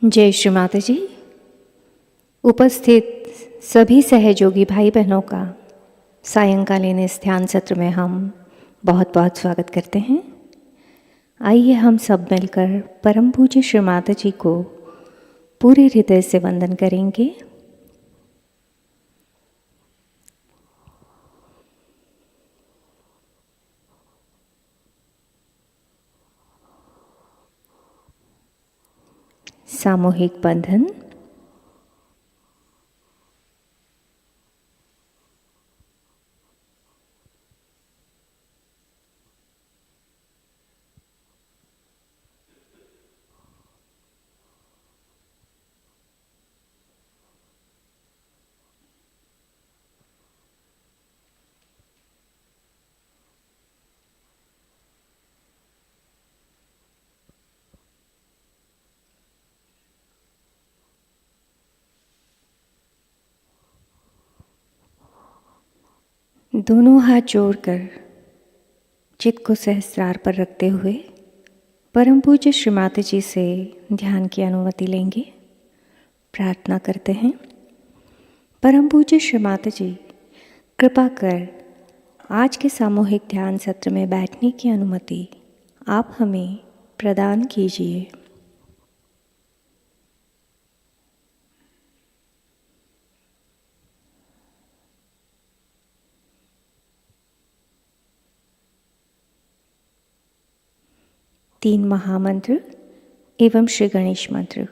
जय श्री माता जी। उपस्थित सभी सहयोगी भाई बहनों का सायंकालीन इस ध्यान सत्र में हम बहुत बहुत स्वागत करते हैं। आइए हम सब मिलकर परम पूज्य श्री माता जी को पूरे हृदय से वंदन करेंगे। सामूहिक बंधन। दोनों हाथ जोड़कर चित्त को सहस्त्रार पर रखते हुए परम पूज्य श्री माता जी से ध्यान की अनुमति लेंगे। प्रार्थना करते हैं। परम पूज्य श्री माता जी, कृपा कर आज के सामूहिक ध्यान सत्र में बैठने की अनुमति आप हमें प्रदान कीजिए। तीन महामंत्र एवं श्री गणेश मंत्र।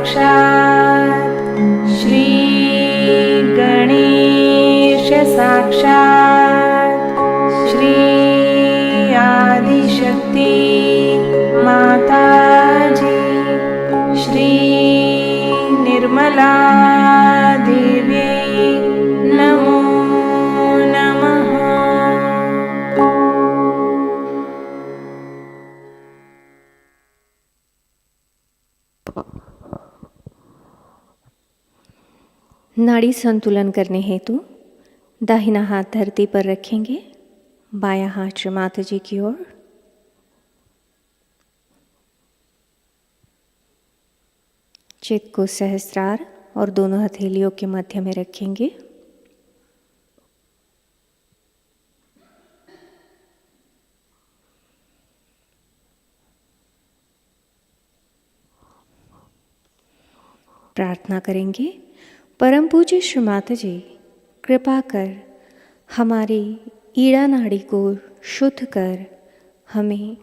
साक्षात् श्री गणेश साक्षात् श्री आदिशक्ति माताजी श्री निर्मला देवी नमो नमः। नाड़ी संतुलन करने हेतु दाहिना हाथ धरती पर रखेंगे, बायां हाथ श्री माताजी की ओर। चित्त को सहस्त्रार और दोनों हथेलियों के मध्य में रखेंगे। प्रार्थना करेंगे, परम पूज्य श्री माताजी कृपा कर हमारी ईड़ा नाड़ी को शुद्ध कर हमें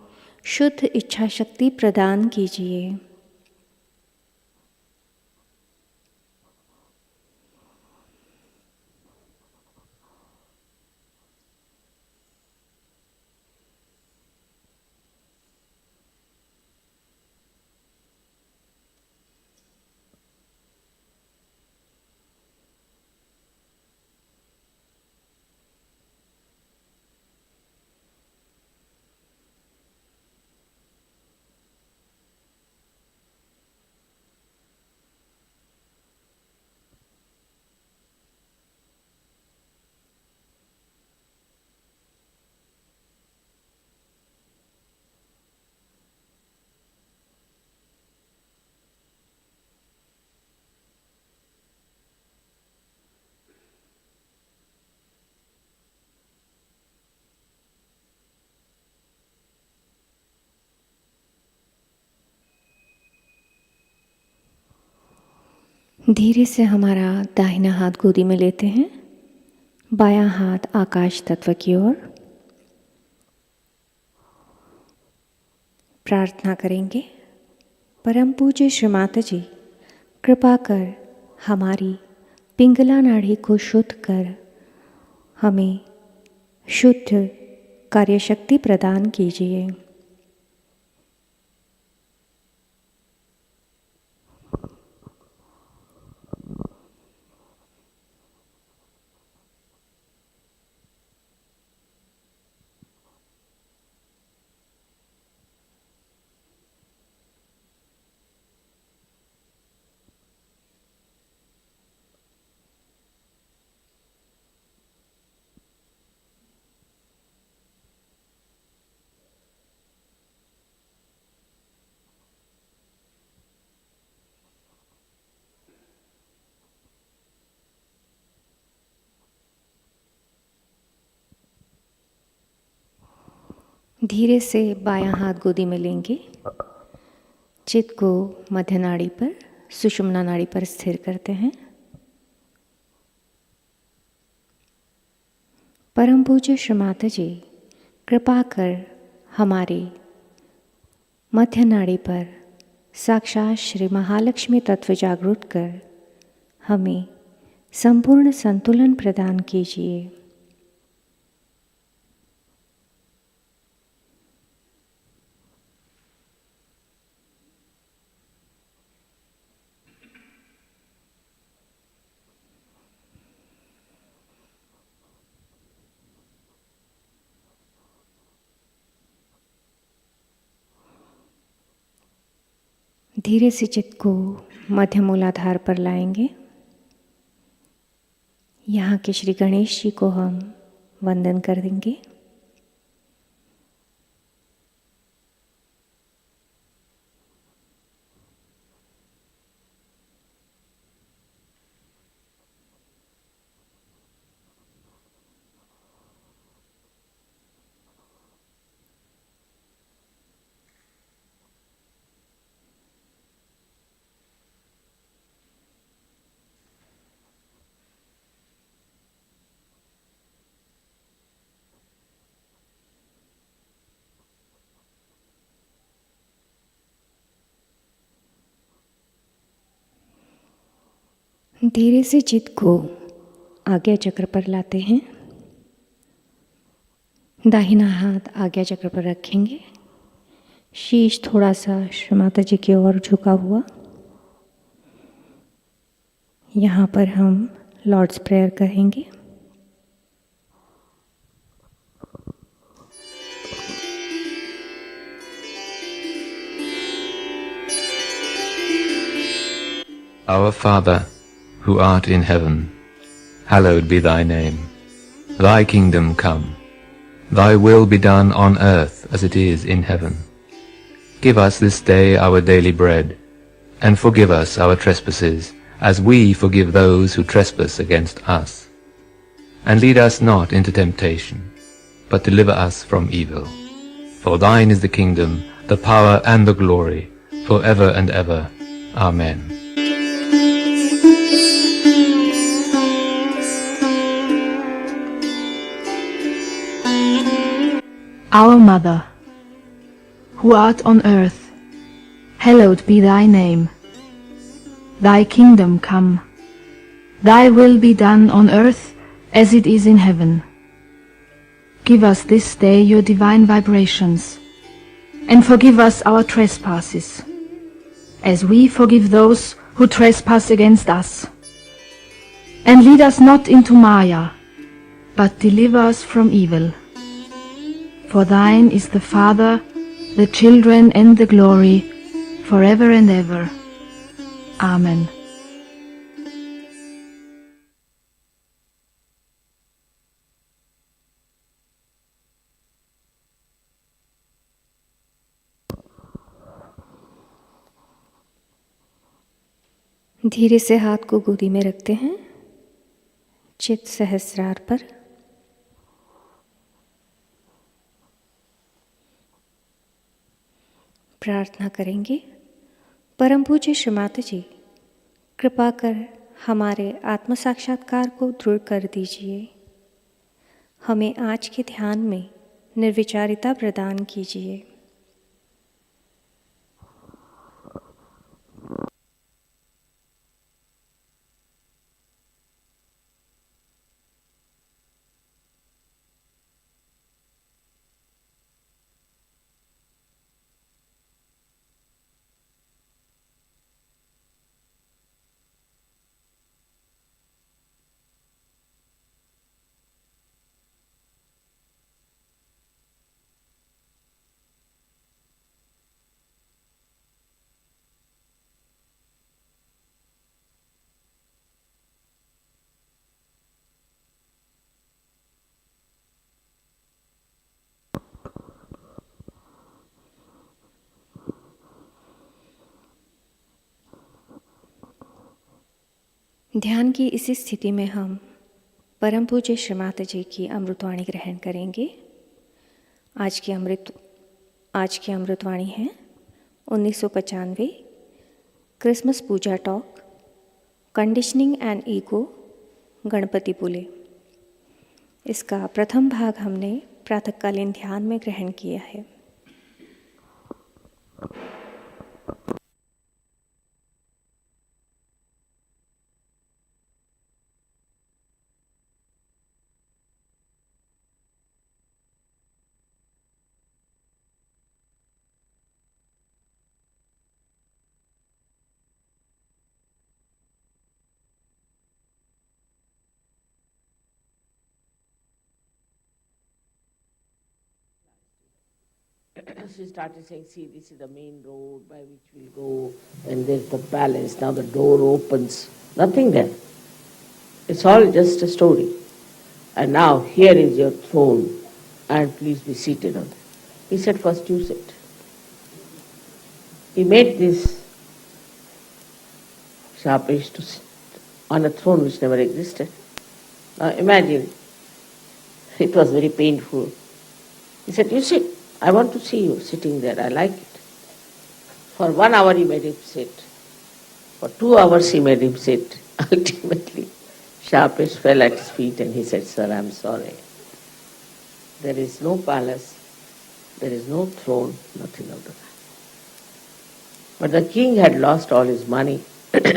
शुद्ध इच्छा शक्ति प्रदान कीजिए। धीरे से हमारा दाहिना हाथ गोदी में लेते हैं, बायां हाथ आकाश तत्व की ओर। प्रार्थना करेंगे, परम पूज्य श्री माताजी कृपा कर हमारी पिंगला नाड़ी को शुद्ध कर हमें शुद्ध कार्यशक्ति प्रदान कीजिए। धीरे से बायां हाथ गोदी में लेंगे, चित्त को मध्य नाड़ी पर सुषुम्ना नाड़ी पर स्थिर करते हैं। परम पूज्य श्री माताजी कृपा कर हमारे मध्य नाड़ी पर साक्षात श्री महालक्ष्मी तत्व जागृत कर हमें संपूर्ण संतुलन प्रदान कीजिए। धीरे से चित्त को मध्य मूलाधार पर लाएंगे। यहाँ के श्री गणेश जी को हम वंदन कर देंगे। धीरे से चित्त को आज्ञा चक्र पर लाते हैं। दाहिना हाथ आज्ञा चक्र पर रखेंगे, शीश थोड़ा सा श्री माता जी की ओर झुका हुआ। यहाँ पर हम लॉर्ड्स प्रेयर कहेंगे। Our Father, who art in heaven, hallowed be thy name. Thy kingdom come. Thy will be done on earth as it is in heaven. Give us this day our daily bread, and forgive us our trespasses, as we forgive those who trespass against us. And lead us not into temptation, but deliver us from evil. For thine is the kingdom, the power and the glory, forever and ever. Amen. Our Mother, who art on earth, hallowed be thy name. Thy kingdom come. Thy will be done on earth as it is in heaven. Give us this day your divine vibrations, and forgive us our trespasses, as we forgive those who trespass against us. And lead us not into Maya, but deliver us from evil. For thine is the Father, the children, and the glory, forever and ever. Amen. धीरे से हाथ को गोदी में रखते हैं, चित्त सहस्रार पर। प्रार्थना करेंगे, परम पूज्य श्री माता जी, कृपा कर हमारे आत्म साक्षात्कार को दृढ़ कर दीजिए। हमें आज के ध्यान में निर्विचारिता प्रदान कीजिए। ध्यान की इसी स्थिति में हम परम पूज्य श्री माता जी की अमृतवाणी ग्रहण करेंगे। आज की अमृतवाणी है 1995 Christmas puja talk, conditioning and ego, Ganpatipule. इसका प्रथम भाग हमने प्रातःकालीन ध्यान में ग्रहण किया है। She started saying, see, this is the main road by which we'll go, and there's the palace, now the door opens. Nothing there. It's all just a story. And now here is your throne, and please be seated on it. He said, first you sit. He made this sharpish to sit on a throne which never existed. Now imagine, it was very painful. He said, you sit. I want to see you sitting there. I like it. For 1 hour he made him sit. For 2 hours he made him sit. Ultimately, Sharpish fell at his feet and he said, sir, I'm sorry. There is no palace, there is no throne, nothing of the kind. But the king had lost all his money,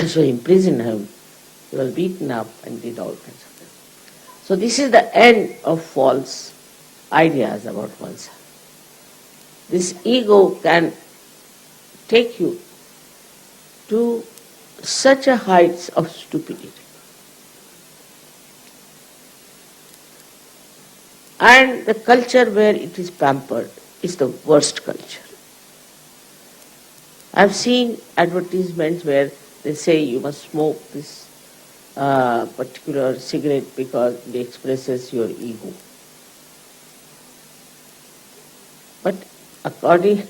so he imprisoned him He was beaten up and did all kinds of things. So this is the end of false ideas about oneself. This ego can take you to such a heights of stupidity. And the culture where it is pampered is the worst culture. I've seen advertisements where they say you must smoke this particular cigarette because it expresses your ego. But according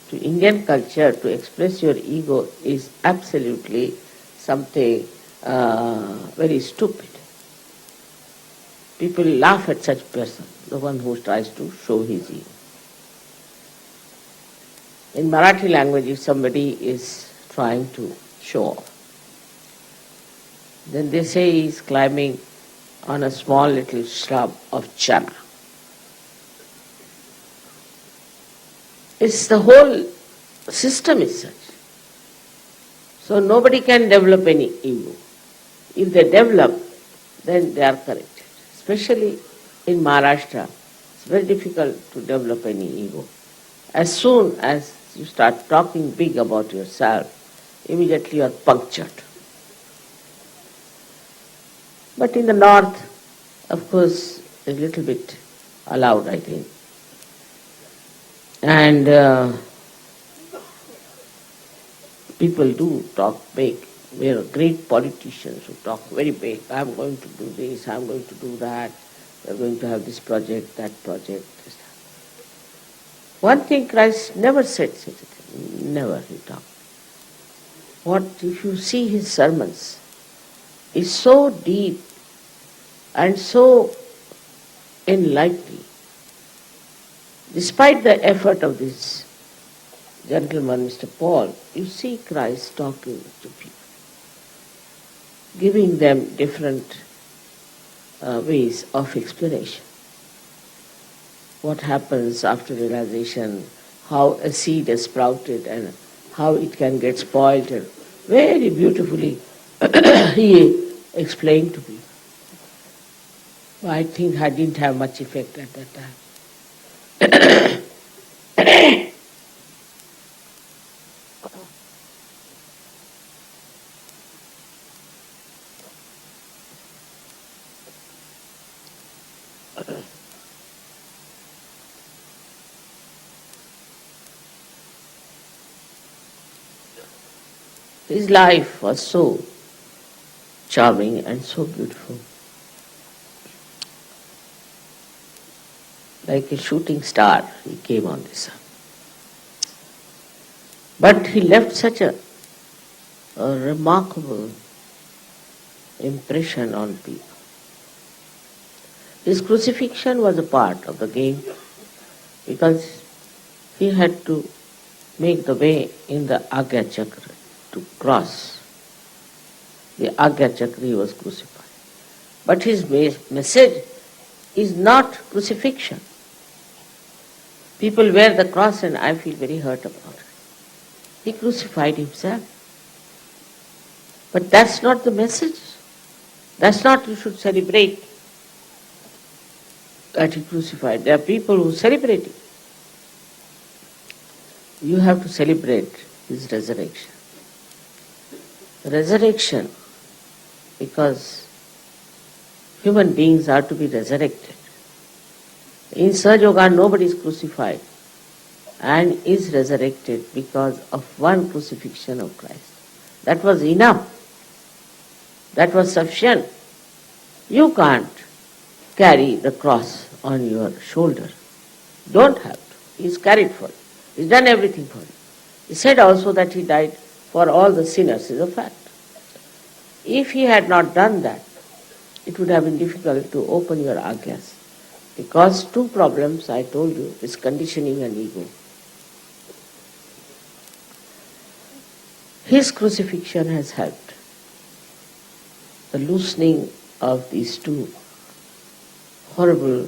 to Indian culture, to express your ego is absolutely something very stupid. People laugh at such person, the one who tries to show his ego. In Marathi language, if somebody is trying to show off, then they say he is climbing on a small little shrub of chana. It's the whole system is such. So nobody can develop any ego. If they develop, then they are corrected. Especially in Maharashtra, it's very difficult to develop any ego. As soon as you start talking big about yourself, immediately you are punctured. But in the north, of course, a little bit allowed, I think. And people do talk big. We are great politicians who talk very big. I'm going to do this, I'm going to do that. We're going to have this project, that project. This, that. One thing Christ never said such a thing. Never he talked. What if you see his sermons, is so deep and so enlightening. Despite the effort of this gentleman, Mr. Paul, you see Christ talking to people, giving them different ways of explanation. What happens after realization, how a seed is sprouted and how it can get spoiled, and very beautifully he explained to people. I think I didn't have much effect at that time. His life was so charming and so beautiful. Like a shooting star, he came on this earth. But he left such a remarkable impression on people. His crucifixion was a part of the game because he had to make the way in the Agya Chakra to cross. The Agya Chakra he was crucified. But his message is not crucifixion. People wear the cross and I feel very hurt about it. He crucified himself. But that's not the message. That's not you should celebrate that he crucified. There are people who celebrate it. You have to celebrate his resurrection. Resurrection, because human beings are to be resurrected. In Sahajayoga, nobody is crucified and is resurrected because of one crucifixion of Christ. That was enough. That was sufficient. You can't carry the cross on your shoulder. Don't have to. He's carried for you. He's done everything for you. He said also that he died for all the sinners, is a fact. If he had not done that, it would have been difficult to open your agyas. Because two problems I told you, is conditioning and ego. His crucifixion has helped. The loosening of these two horrible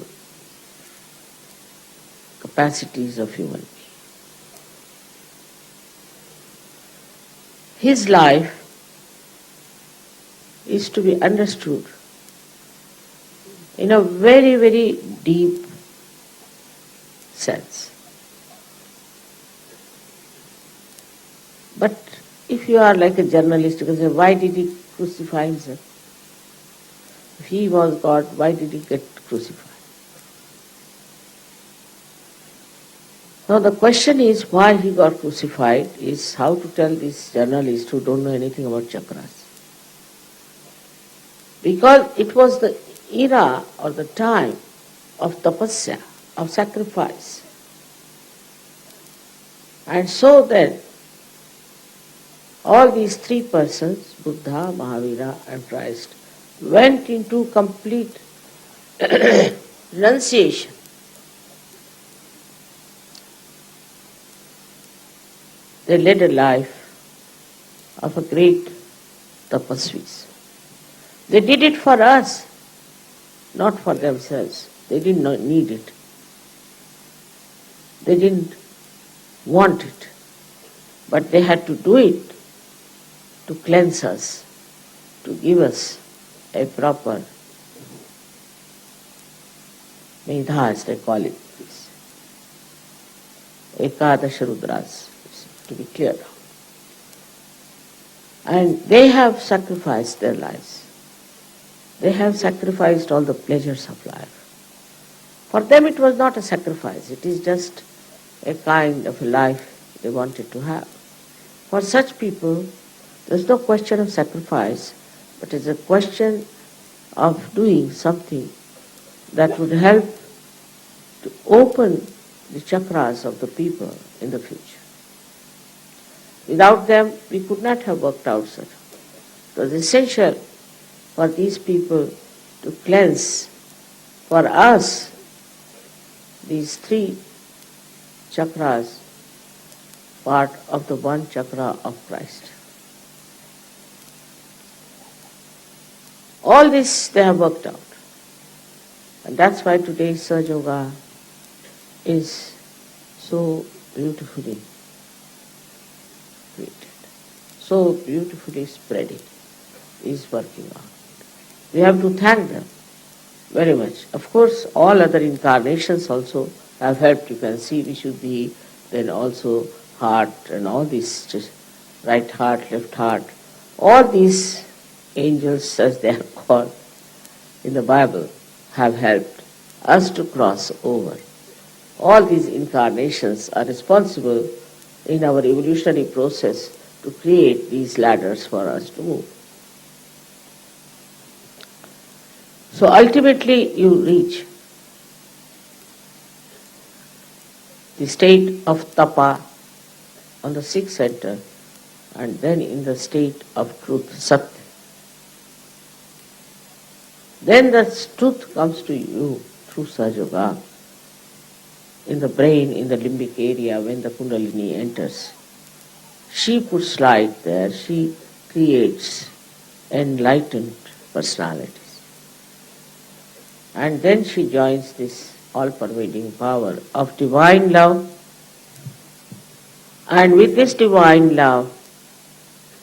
capacities of human being. His life is to be understood in a very, very deep sense. But if you are like a journalist, you can say, why did he crucify himself? If he was God, why did he get crucified? Now the question is why he got crucified is how to tell these journalists who don't know anything about chakras. Because it was the era or the time of tapasya, of sacrifice. And so then all these three persons, Buddha, Mahavira and Christ, went into complete renunciation. They led a life of a great tapasvis. They did it for us, not for themselves. They did not need it. They didn't want it. But they had to do it to cleanse us, to give us a proper medha, as they call it, Ekadasha Rudras, to be clear now. And they have sacrificed their lives. They have sacrificed all the pleasures of life. For them it was not a sacrifice, it is just a kind of a life they wanted to have. For such people, there is no question of sacrifice, but it is a question of doing something that would help to open the chakras of the people in the future. Without them, we could not have worked out such. It was essential for these people to cleanse, for us, these three chakras, part of the one chakra of Christ. All this they have worked out. And that's why today's Sahajayoga is so beautifully created, so beautifully spreading, is working out. We have to thank them very much. Of course, all other incarnations also have helped. You can see Vishuddhi, then also heart and all these, just right heart, left heart. All these angels, as they are called in the Bible, have helped us to cross over. All these incarnations are responsible in our evolutionary process to create these ladders for us to move. So ultimately you reach the state of tapa on the sixth center, and then in the state of truth, satya. Then the truth comes to you through Sahajayoga, in the brain, in the limbic area, when the Kundalini enters. She puts light there, she creates enlightened personalities. And then she joins this all-pervading power of divine love. And with this divine love,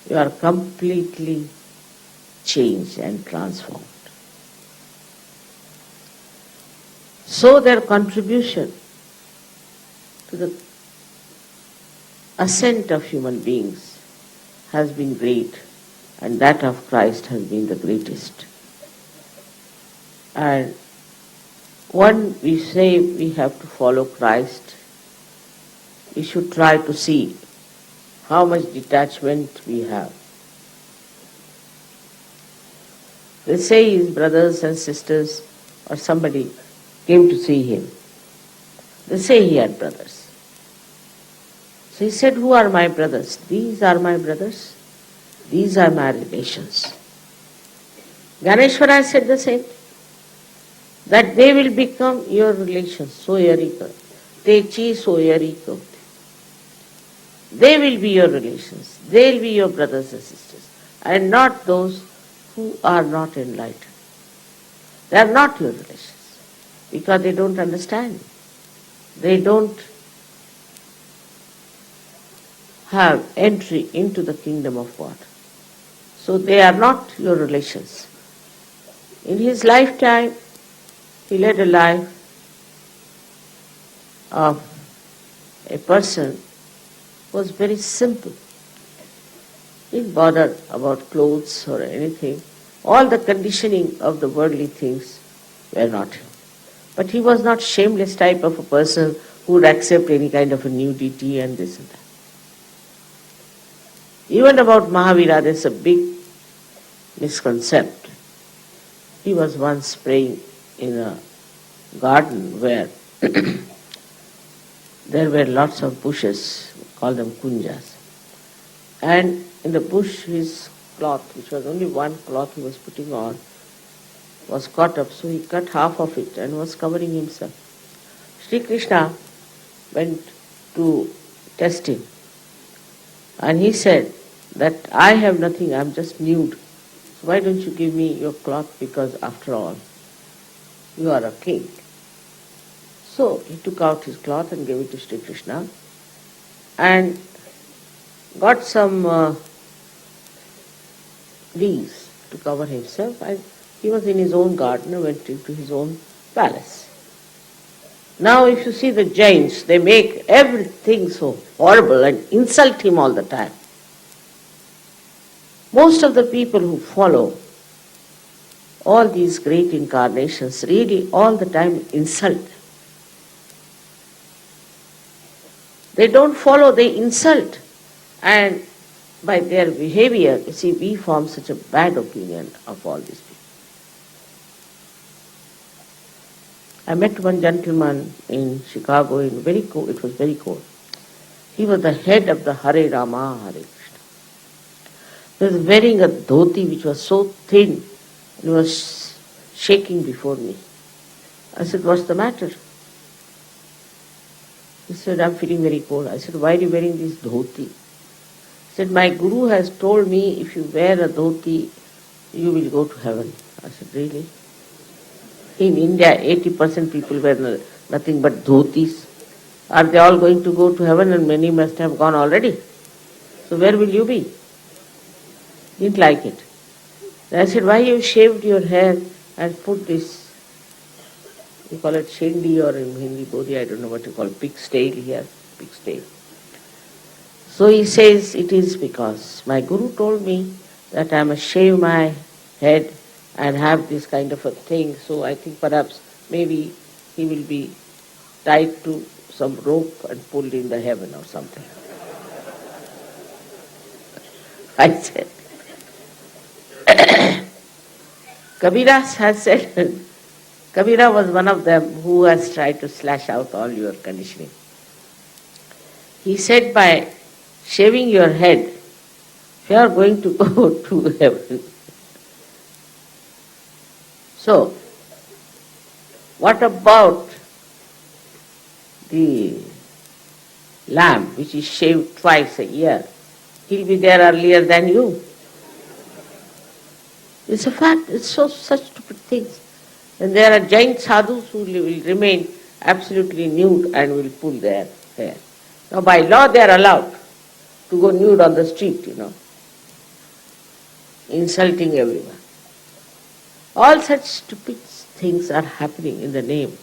you are completely changed and transformed. So their contribution to the ascent of human beings has been great, and that of Christ has been the greatest. And when we say we have to follow Christ, we should try to see how much detachment we have. They say his brothers and sisters or somebody came to see him. They say he had brothers. So he said, who are my brothers? These are my brothers. These are my relations. Ganeshwara said the same, that they will become your relations, soyarika. Techi soyarika. They will be your relations. They will be your brothers and sisters, and not those who are not enlightened. They are not your relations, because they don't understand. They don't have entry into the kingdom of God. So they are not your relations. In his lifetime, he led a life of a person who was very simple. Didn't bother about clothes or anything. All the conditioning of the worldly things were not him. But he was not shameless type of a person who would accept any kind of a nudity and this and that. Even about Mahavira, there's a big misconception. He was once praying in a garden where there were lots of bushes, call them kunjas. And in the bush his cloth, which was only one cloth he was putting on, was caught up, so he cut half of it and was covering himself. Sri Krishna went to test him and he said that I have nothing, I am just nude. So why don't you give me your cloth, because after all, you are a king. So he took out his cloth and gave it to Sri Krishna and got some leaves to cover himself, and he was in his own garden and went into his own palace. Now if you see the Jains, they make everything so horrible and insult him all the time. Most of the people who follow all these great incarnations really all the time insult them. They don't follow, they insult. And by their behavior, you see, we form such a bad opinion of all these people. I met one gentleman in Chicago, it was very cold. He was the head of the Hare Rama, Hare Krishna. He was wearing a dhoti which was so thin, and he was shaking before me. I said, what's the matter? He said, I'm feeling very cold. I said, why are you wearing this dhoti? He said, my guru has told me if you wear a dhoti, you will go to heaven. I said, really? In India, 80% people wear nothing but dhotis. Are they all going to go to heaven? And many must have gone already. So where will you be? Didn't like it. Then I said, why you shaved your hair and put this, you call it shendi or in Hindi bodhi, I don't know what you call it, pig's tail here, pig's tail. So he says, it is because my guru told me that I must shave my head and have this kind of a thing, so I think perhaps maybe he will be tied to some rope and pulled in the heaven or something. I said, Kabira has said, Kabira was one of them who has tried to slash out all your conditioning. He said by shaving your head, you are going to go to heaven. So, what about the lamb which is shaved twice a year? He'll be there earlier than you. It's a fact, it's such stupid things. And there are giant sadhus who will remain absolutely nude and will pull their hair. Now by law they are allowed to go nude on the street, insulting everyone. All such stupid things are happening in the name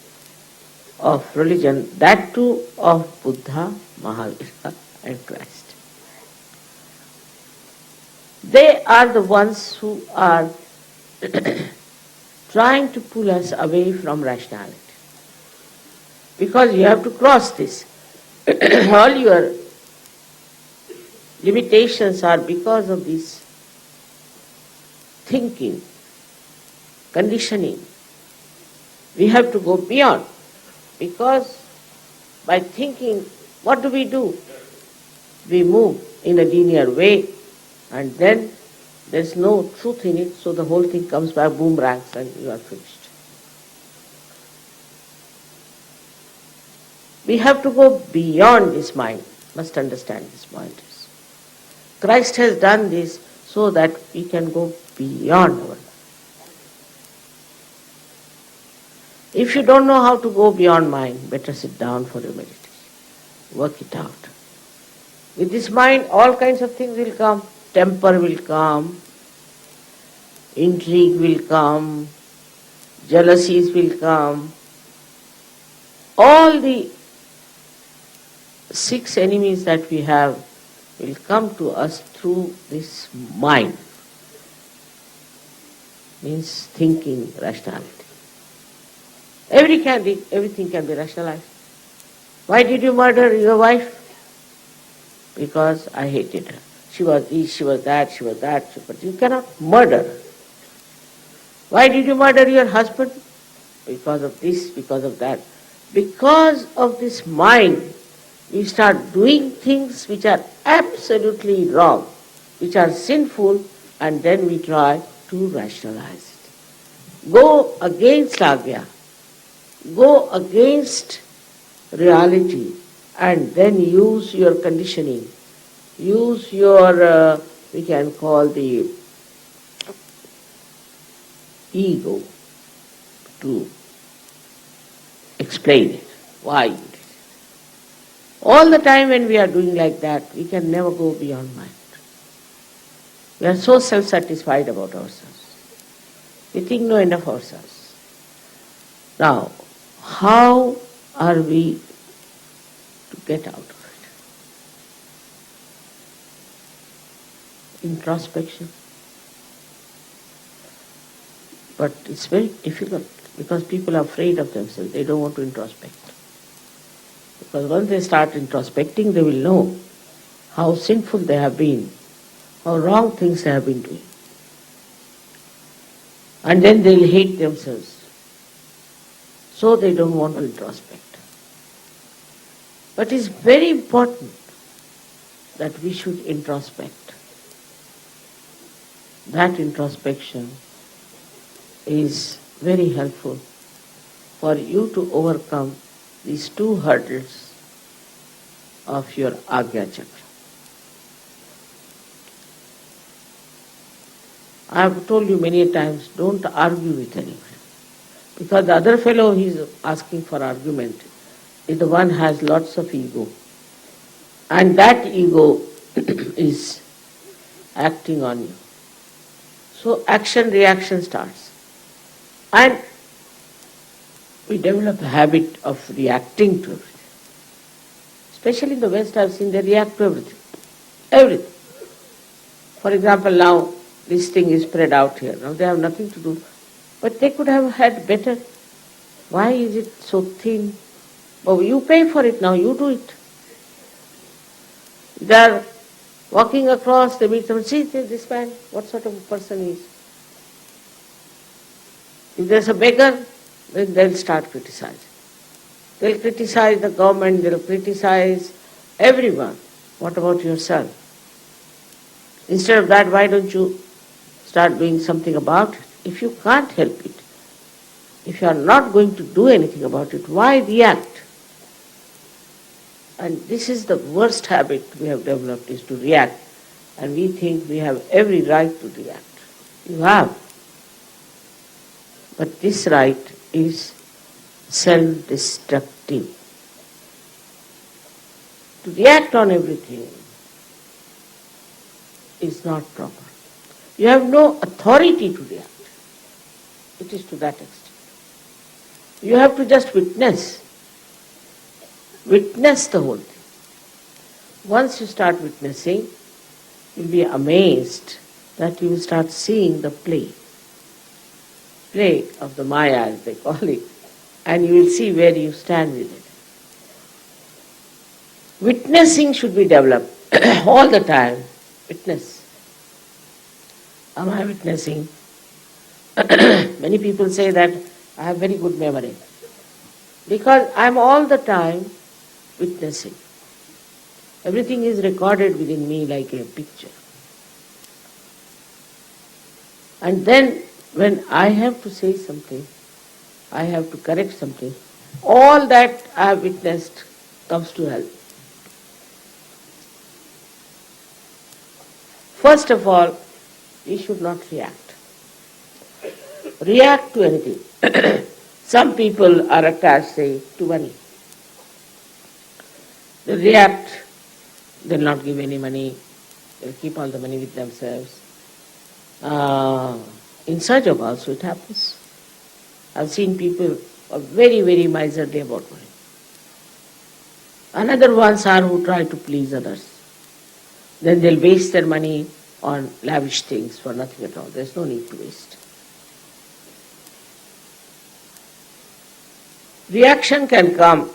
of religion, that too of Buddha, Mahavira and Christ. They are the ones who are trying to pull us away from rationality. Because you have to cross this. All your limitations are because of this thinking, conditioning. We have to go beyond. Because by thinking, what do? We move in a linear way, and then there's no truth in it, so the whole thing comes by boomerangs and you are finished. We have to go beyond this mind, must understand this mind. Christ has done this so that we can go beyond our mind. If you don't know how to go beyond mind, better sit down for your meditation. Work it out. With this mind, all kinds of things will come. Temper will come, intrigue will come, jealousies will come. All the 6 enemies that we have will come to us through this mind, means thinking, rationality. Everything can be rationalized. Why did you murder your wife? Because I hated her. She was this, she was that, but you cannot murder her. Why did you murder your husband? Because of this, because of that. Because of this mind, we start doing things which are absolutely wrong, which are sinful, and then we try to rationalize it. Go against Agya, go against reality, and then use your conditioning, use your, we can call the ego to explain it, why you did it. All the time when we are doing like that, we can never go beyond mind. We are so self-satisfied about ourselves. We think no end of ourselves. Now, how are we to get out of it? Introspection. But it's very difficult because people are afraid of themselves. They don't want to introspect. Because once they start introspecting, they will know how sinful they have been, how wrong things they have been doing. And then they'll hate themselves. So they don't want to introspect. But it's very important that we should introspect. That introspection is very helpful for you to overcome these 2 hurdles of your Agya Chakra. I have told you many times, don't argue with anyone. Because the other fellow who is asking for argument is the one who has lots of ego. And that ego is acting on you. So action-reaction starts. And we develop a habit of reacting to everything. Especially in the West, I have seen they react to everything. Everything. For example, now this thing is spread out here. Now they have nothing to do. But they could have had better. Why is it so thin? Oh, you pay for it now, you do it. They are walking across, they meet someone, see this man, what sort of a person he is. If there's a beggar, then they'll start criticizing. They'll criticize the government, they'll criticize everyone. What about yourself? Instead of that, why don't you start doing something about it? If you can't help it, if you are not going to do anything about it, why react? And this is the worst habit we have developed, is to react. And we think we have every right to react. You have. But this right is self-destructive. To react on everything is not proper. You have no authority to react. It is to that extent. You have to just witness. Witness the whole thing. Once you start witnessing, you'll be amazed that you will start seeing the play. Play of the Maya, as they call it. And you will see where you stand with it. Witnessing should be developed all the time. Witness. Am I witnessing? Many people say that I have very good memory. Because I am all the time witnessing. Everything is recorded within me like a picture. And then when I have to say something, I have to correct something, all that I have witnessed comes to help. First of all, we should not react. React to anything. Some people are attached, say, to money. They react, they'll not give any money, they'll keep all the money with themselves. In Sahajayoga also it happens. I've seen people who are very, very miserly about money. Another ones are who try to please others. Then they'll waste their money on lavish things for nothing at all. There's no need to waste. Reaction can come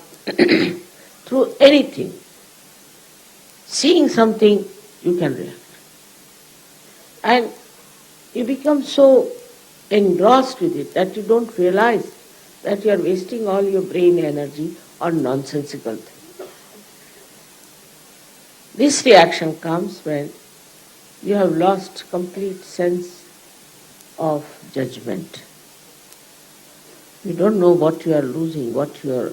through anything. Seeing something, you can react. And you become so engrossed with it that you don't realize that you are wasting all your brain energy on nonsensical things. This reaction comes when you have lost complete sense of judgment. You don't know what you are losing, what you are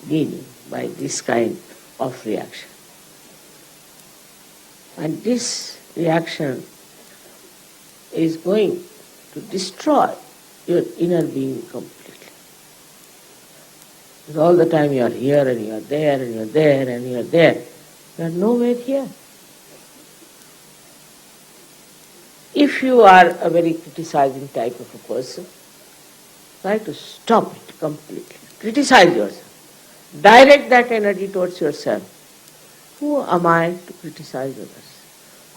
gaining by this kind of reaction. And this reaction is going to destroy your inner being completely. Because all the time you are here and you are there and you are there and you are there. You are nowhere here. If you are a very criticizing type of a person, try to stop it completely. Criticize yourself. Direct that energy towards yourself. Who am I to criticize others?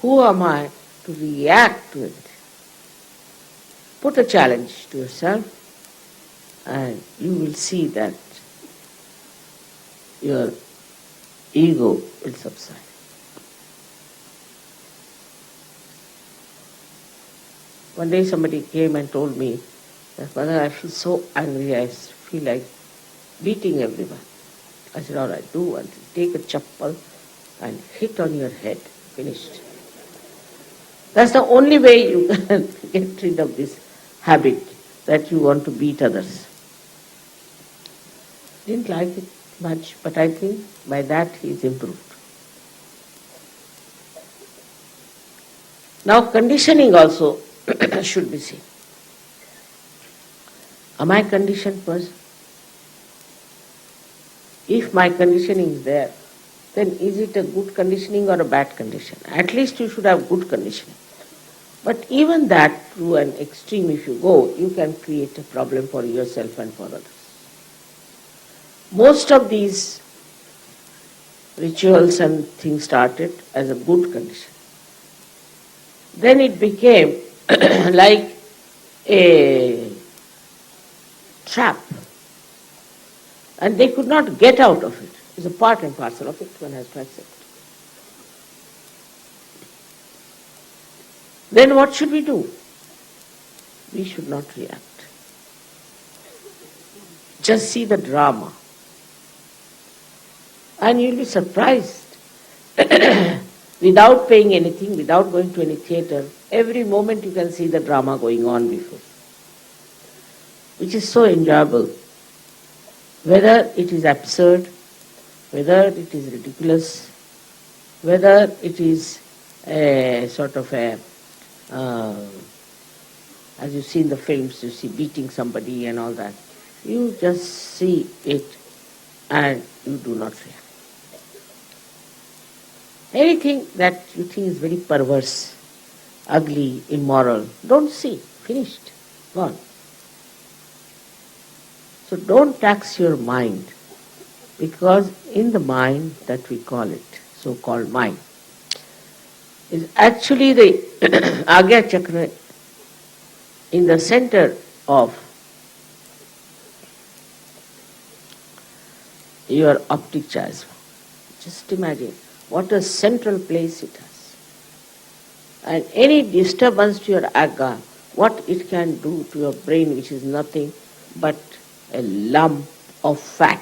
Who am I to react to it? Put a challenge to yourself and you will see that your ego will subside. One day somebody came and told me that, Mother, I feel so angry, I feel like beating everyone. I said, all right, do one thing. Take a chappal and hit on your head. Finished. That's the only way you can get rid of this habit that you want to beat others. Didn't like it much, but I think by that he is improved. Now conditioning also should be seen. Am I a conditioned person? If my conditioning is there, then is it a good conditioning or a bad condition? At least you should have good conditioning. But even that, to an extreme if you go, you can create a problem for yourself and for others. Most of these rituals and things started as a good condition. Then it became like a trap. And they could not get out of it. It's a part and parcel of it, one has to accept. Then what should we do? We should not react. Just see the drama. And you'll be surprised. Without paying anything, without going to any theatre, every moment you can see the drama going on before. Which is so enjoyable. Whether it is absurd, whether it is ridiculous, whether it is a sort of a, as you see in the films, you see beating somebody and all that. You just see it and you do not react. Anything that you think is very perverse, ugly, immoral, don't see. Finished. Gone. So don't tax your mind, because in the mind that we call it, so-called mind, is actually the Agya Chakra in the center of your optic chiasma. Just imagine what a central place it has. And any disturbance to your Agya, what it can do to your brain, which is nothing but a lump of fat.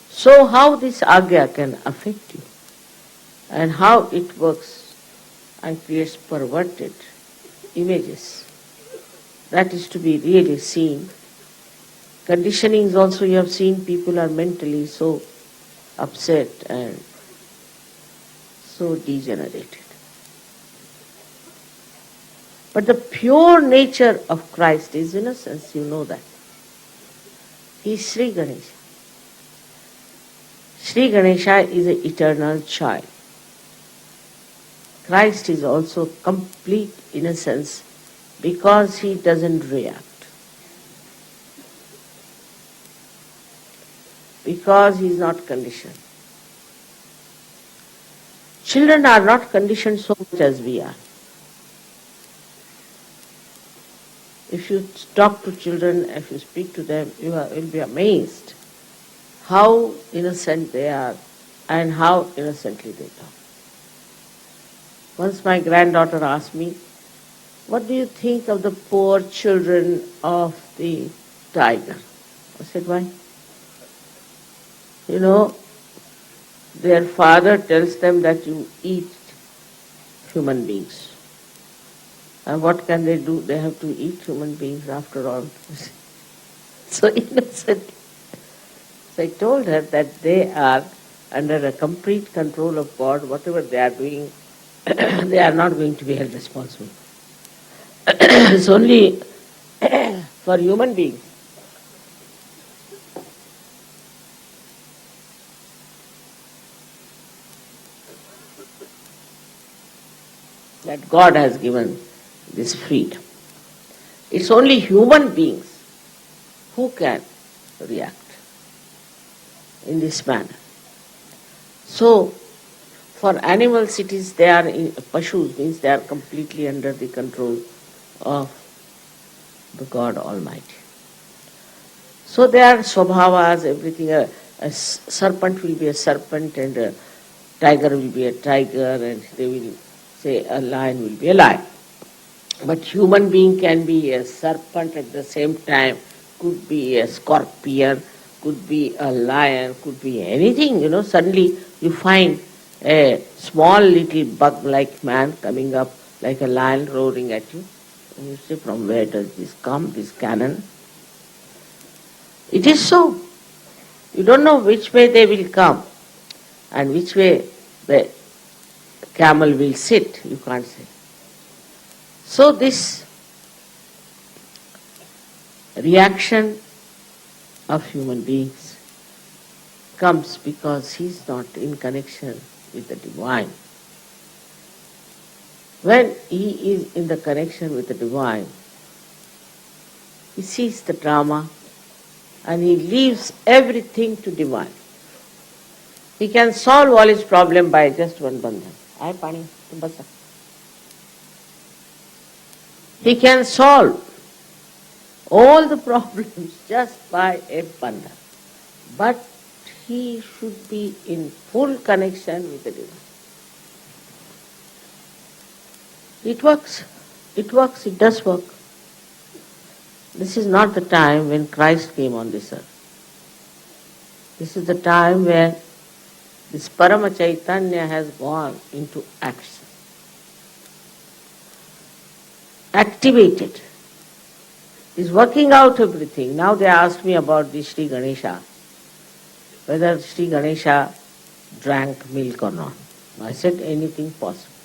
So how this Agya can affect you and how it works and creates perverted images. That is to be really seen. Conditionings also, you have seen people are mentally so upset and so degenerated. But the pure nature of Christ is innocence, you know that. He is Shri Ganesha. Shri Ganesha is an eternal child. Christ is also complete innocence because he doesn't react. Because he is not conditioned. Children are not conditioned so much as we are. If you talk to children, if you speak to them, you will be amazed how innocent they are and how innocently they talk. Once my granddaughter asked me, "What do you think of the poor children of the tiger?" I said, "Why? You know, their father tells them that you eat human beings. And what can they do? They have to eat human beings after all." So innocent. So I told her that they are under a complete control of God. Whatever they are doing, they are not going to be held responsible. It's only for human beings. That God has given this freedom. It's only human beings who can react in this manner. So, for animals it is they are pashus, means they are completely under the control of the God Almighty. So they are swabhavas, everything. A serpent will be a serpent and a tiger will be a tiger, and they will say a lion will be a lion. But human being can be a serpent at the same time, could be a scorpion, could be a lion, could be anything. Suddenly you find a small little bug-like man coming up like a lion roaring at you. And you say, from where does this come, this cannon? It is so. You don't know which way they will come and which way the camel will sit, you can't say. So this reaction of human beings comes because he is not in connection with the divine. When he is in the connection with the divine, he sees the drama and he leaves everything to divine. He can solve all his problem by just one bandhan. Aay pani, tum basa. He can solve all the problems just by a bandhan. But he should be in full connection with the divine. It works, it does work. This is not the time when Christ came on this earth. This is the time when this Parama Chaitanya has gone into action. Activated. Is working out everything. Now they asked me about the Shri Ganesha, whether Shri Ganesha drank milk or not. I said anything possible.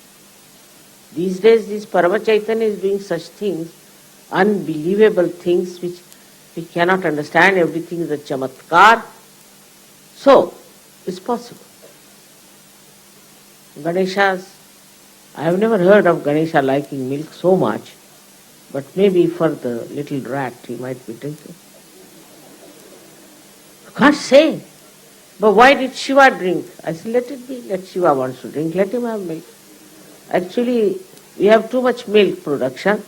These days this Parama Chaitanya is doing such things, unbelievable things which we cannot understand. Everything is a chamatkar. So, it's possible. Ganeshas, I have never heard of Ganesha liking milk so much, but maybe for the little rat he might be drinking. You can't say. But why did Shiva drink? I said, let it be. Let Shiva wants to drink, let him have milk. Actually, we have too much milk production,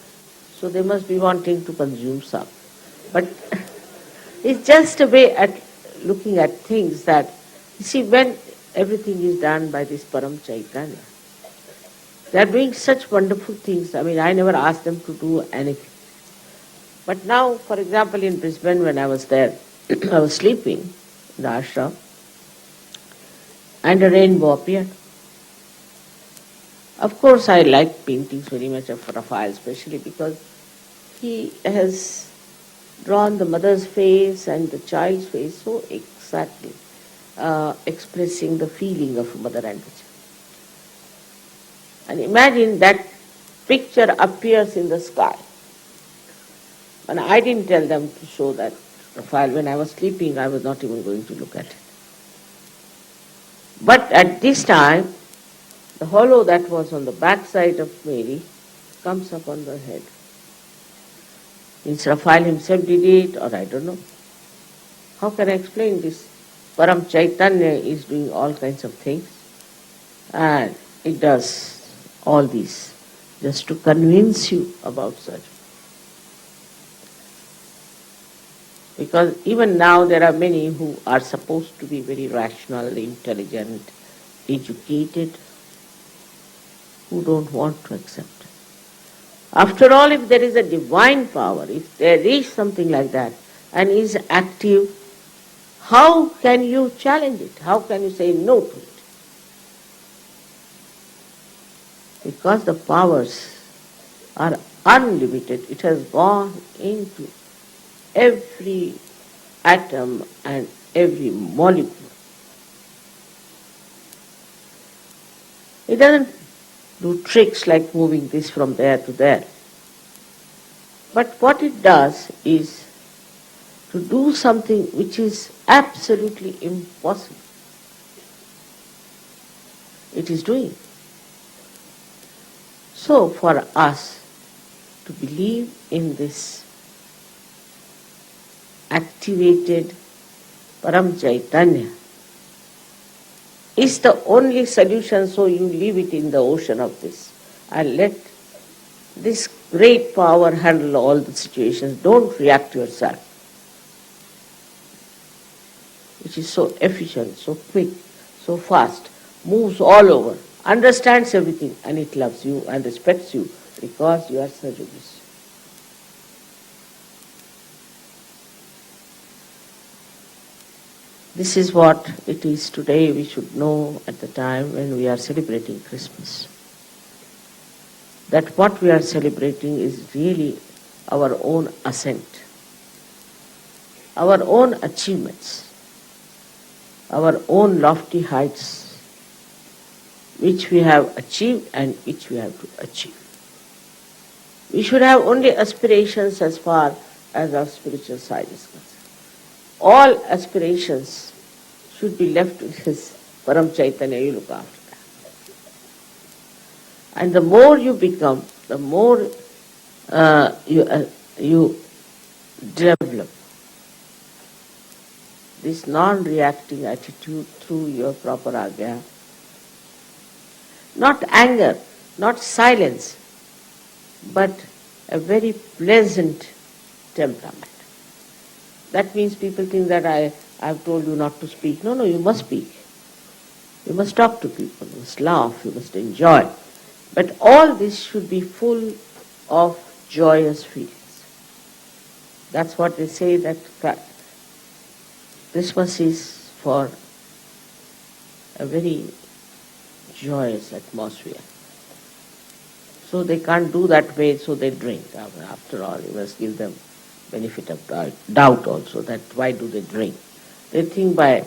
so they must be wanting to consume some. But it's just a way at looking at things that, you see, when everything is done by this Param Chaitanya, they are doing such wonderful things. I mean, I never asked them to do anything. But now, for example, in Brisbane when I was there, I was sleeping in the ashram, and a rainbow appeared. Of course, I like paintings very much of Raphael, especially because he has drawn the mother's face and the child's face so exactly, expressing the feeling of mother and the child. And imagine that picture appears in the sky. And I didn't tell them to show that Raphael. When I was sleeping, I was not even going to look at it. But at this time, the hollow that was on the backside of Mary comes up on the head. Means Raphael himself did it, or I don't know. How can I explain this? Param Chaitanya is doing all kinds of things, and it does all these just to convince you about such. Because even now there are many who are supposed to be very rational, intelligent, educated, who don't want to accept. After all, if there is a divine power, if there is something like that and is active, how can you challenge it? How can you say no to it? Because the powers are unlimited. It has gone into every atom and every molecule. It doesn't do tricks like moving this from there to there. But what it does is to do something which is absolutely impossible. It is doing. So for us to believe in this activated Param Chaitanya is the only solution, so you leave it in the ocean of this and let this great power handle all the situations. Don't react yourself. Which is so efficient, so quick, so fast, moves all over, understands everything, and it loves you and respects you because you are Sajogis. This is what it is today we should know at the time when we are celebrating Christmas. That what we are celebrating is really our own ascent, our own achievements, our own lofty heights, which we have achieved and which we have to achieve. We should have only aspirations as far as our spiritual side is concerned. All aspirations should be left with his Param Chaitanya, you look after that. And the more you become, the more you develop this non-reacting attitude through your proper agya. Not anger, not silence, but a very pleasant temperament. That means people think that I have told you not to speak. No, you must speak. You must talk to people, you must laugh, you must enjoy. But all this should be full of joyous feelings. That's what they say, that Christmas is for a very joyous atmosphere. So they can't do that way, so they drink. After all, you must give them benefit of doubt also, that why do they drink? They think by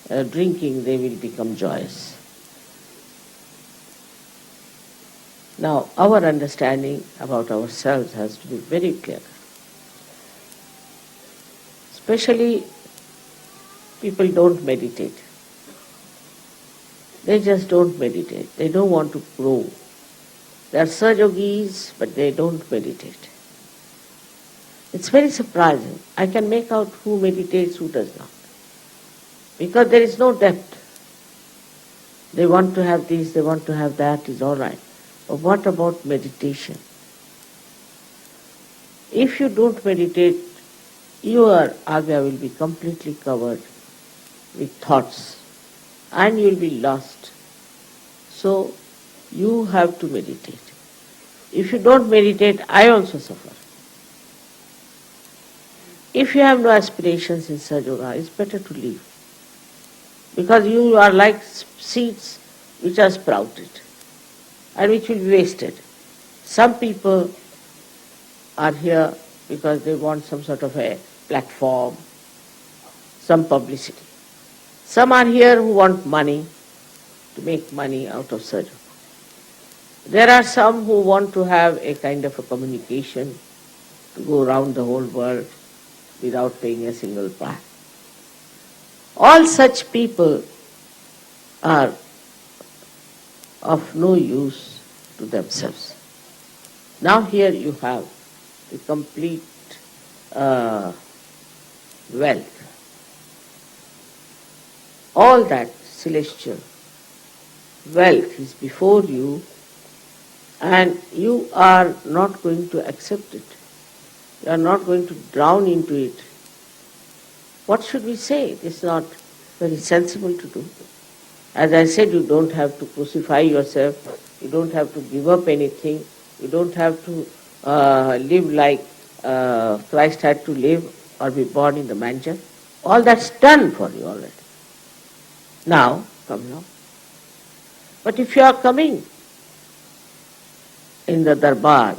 drinking they will become joyous. Now, our understanding about ourselves has to be very clear. Especially, people don't meditate. They just don't meditate. They don't want to grow. They are Sahajogis, but they don't meditate. It's very surprising. I can make out who meditates, who does not. Because there is no depth. They want to have this, they want to have that, is all right. But what about meditation? If you don't meditate, your agya will be completely covered with thoughts and you will be lost. So you have to meditate. If you don't meditate, I also suffer. If you have no aspirations in Sahajayoga, it's better to leave. Because you are like seeds which are sprouted and which will be wasted. Some people are here because they want some sort of a platform, some publicity. Some are here who want money, to make money out of Sahaja. There are some who want to have a kind of a communication, to go around the whole world without paying a single price. All such people are of no use to themselves. Now here you have the complete wealth. All that celestial wealth is before you, and you are not going to accept it. You are not going to drown into it. What should we say? It is not very sensible to do. As I said, you don't have to crucify yourself, you don't have to give up anything, you don't have to live like Christ had to live or be born in the manger. All that's done for you already. Now, come now. But if you are coming in the darbar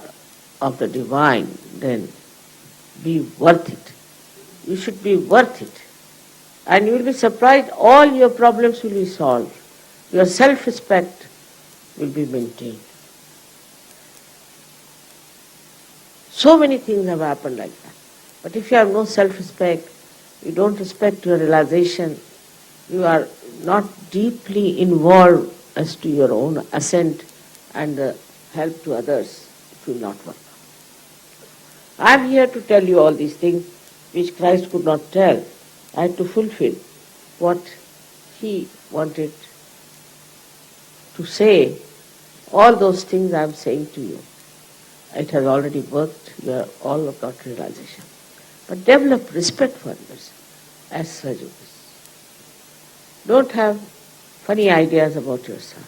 of the divine, then be worth it. You should be worth it. And you will be surprised, all your problems will be solved. Your self-respect will be maintained. So many things have happened like that. But if you have no self-respect, you don't respect your realization, you are not deeply involved as to your own ascent and help to others, it will not work. I am here to tell you all these things which Christ could not tell. I had to fulfill what he wanted to say. All those things I am saying to you. It has already worked. You are all got realization. But develop respect for others as Sahajayogis. Don't have funny ideas about yourself.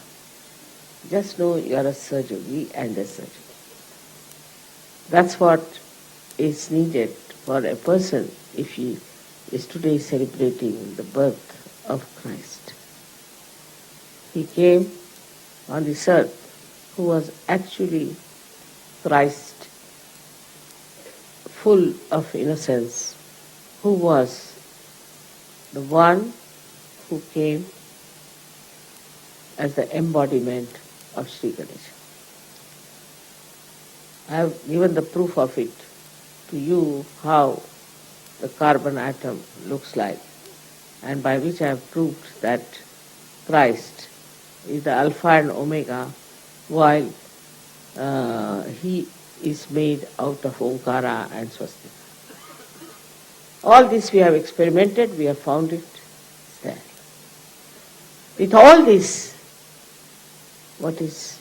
Just know you are a Sahajayogi and a Sahajayogi. That's what is needed for a person if he is today celebrating the birth of Christ. He came on this earth who was actually Christ, full of innocence, who was the one who came as the embodiment of Shri Ganesha. I have given the proof of it to you, how the carbon atom looks like, and by which I have proved that Christ is the Alpha and Omega, while he is made out of Omkara and Swastika. All this we have experimented, we have found it there. With all this, what is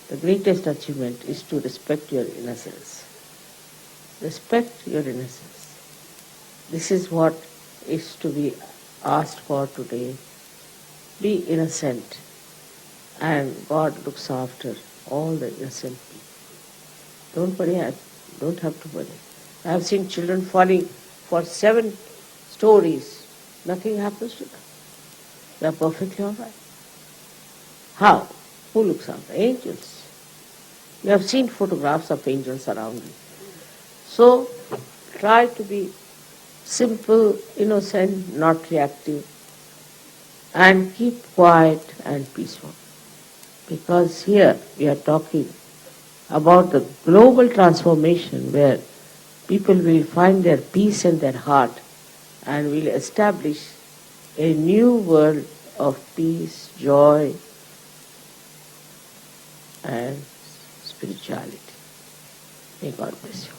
the greatest achievement is to respect your innocence. Respect your innocence. This is what is to be asked for today. Be innocent, and God looks after all the innocent people. Don't worry, don't have to worry. I have seen children falling for 7 stories. Nothing happens to them. They are perfectly all right. How? Who looks after? Angels. You have seen photographs of angels around you. So, try to be simple, innocent, not reactive, and keep quiet and peaceful. Because here we are talking about the global transformation where people will find their peace in their heart and will establish a new world of peace, joy, and spirituality. May God bless you.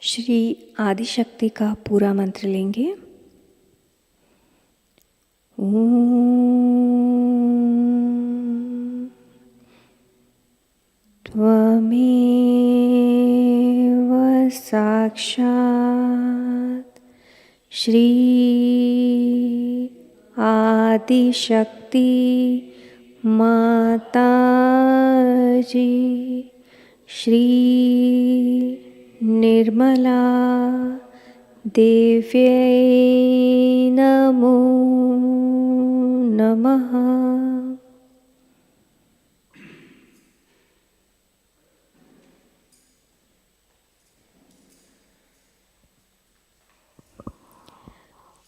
Shri Adishakti का पूरा मंत्र लेंगे। ओम त्वमेव साक्षात् श्री आदिशक्ति माताजी श्री निर्मला देव्यै नमो नमः।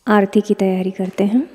आरती की तैयारी करते हैं।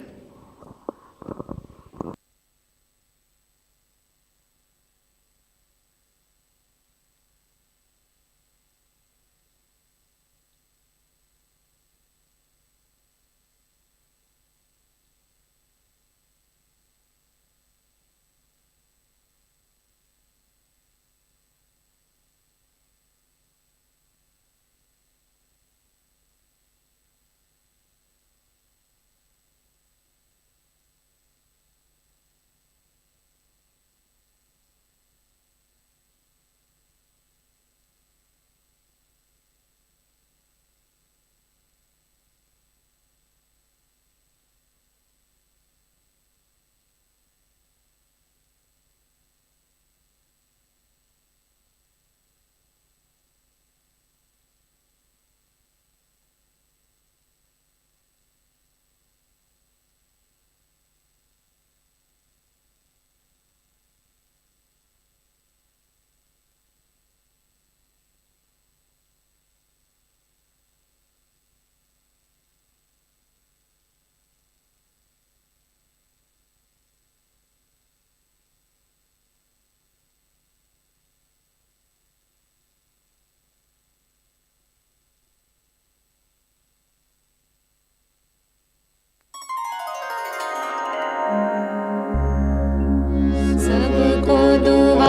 सबको दुआ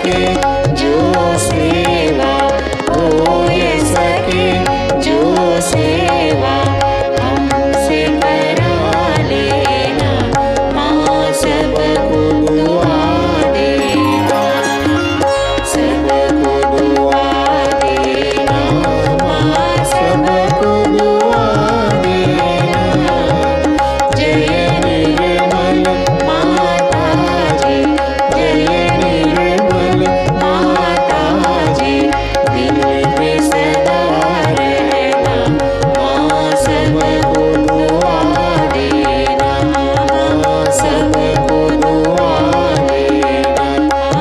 सके जो सेवा, होय सके जो सेवा हमसे करा लेना, माँ सबको दुआ देना, सबको दुआ देना, माँ सबको दुआ देना। जय निर्मल माताजी, जय निर्मल माताजी, दिल में सदा रहना, माँ सबको दुआ देना, माँ सबको दुआ देना,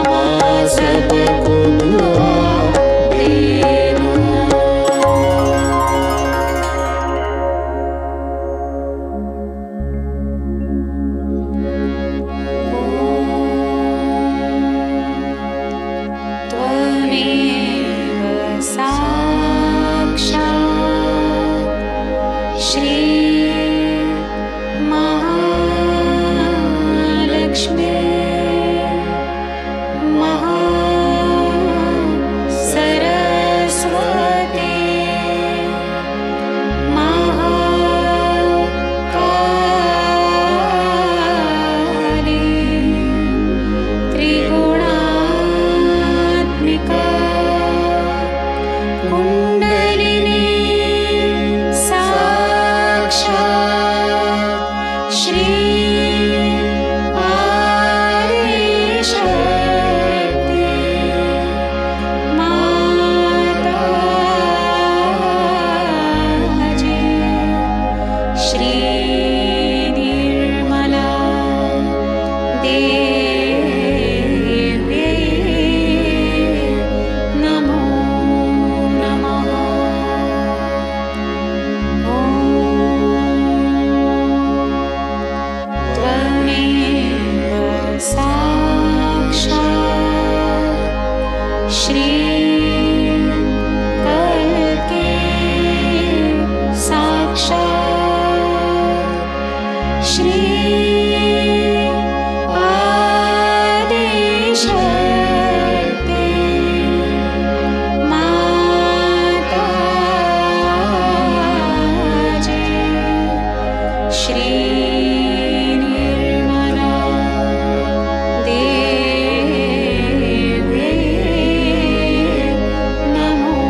माँ सबको दुआ देना। त्वमेव साक्षात् श्री महालक्ष्मी महासरस्वती महाकाली त्रिगुणात्मिका कुण्डलिनी साक्षात् श्री आदिशक्ति माताजी, श्री निर्मला देवी नमो नमः। त्वमेव साक्षात् श्री कल्की साक्षात् श्री आदिशक्ति माताजी, श्री निर्मला देवी नमो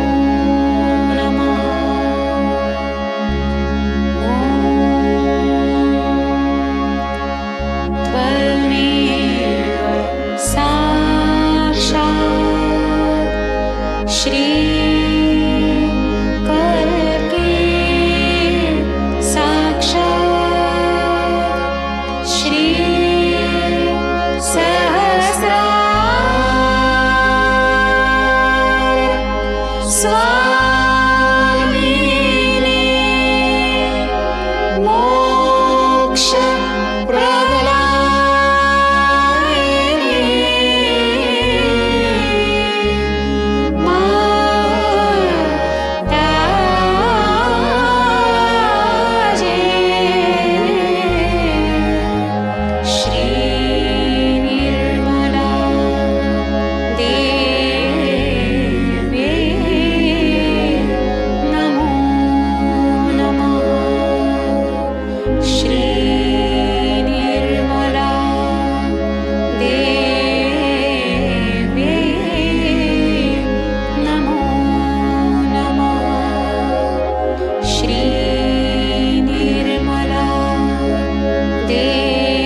नमः। त्वमेव साक्षात् श्री कल्की साक्षात् श्री सहस्रार स्वामिनी मोक्ष प्रदायिनी माताजी, श्री निर्मला देवी नमो नमः। श्री निर्मला देवी नमो नमः। श्री निर्मला देवी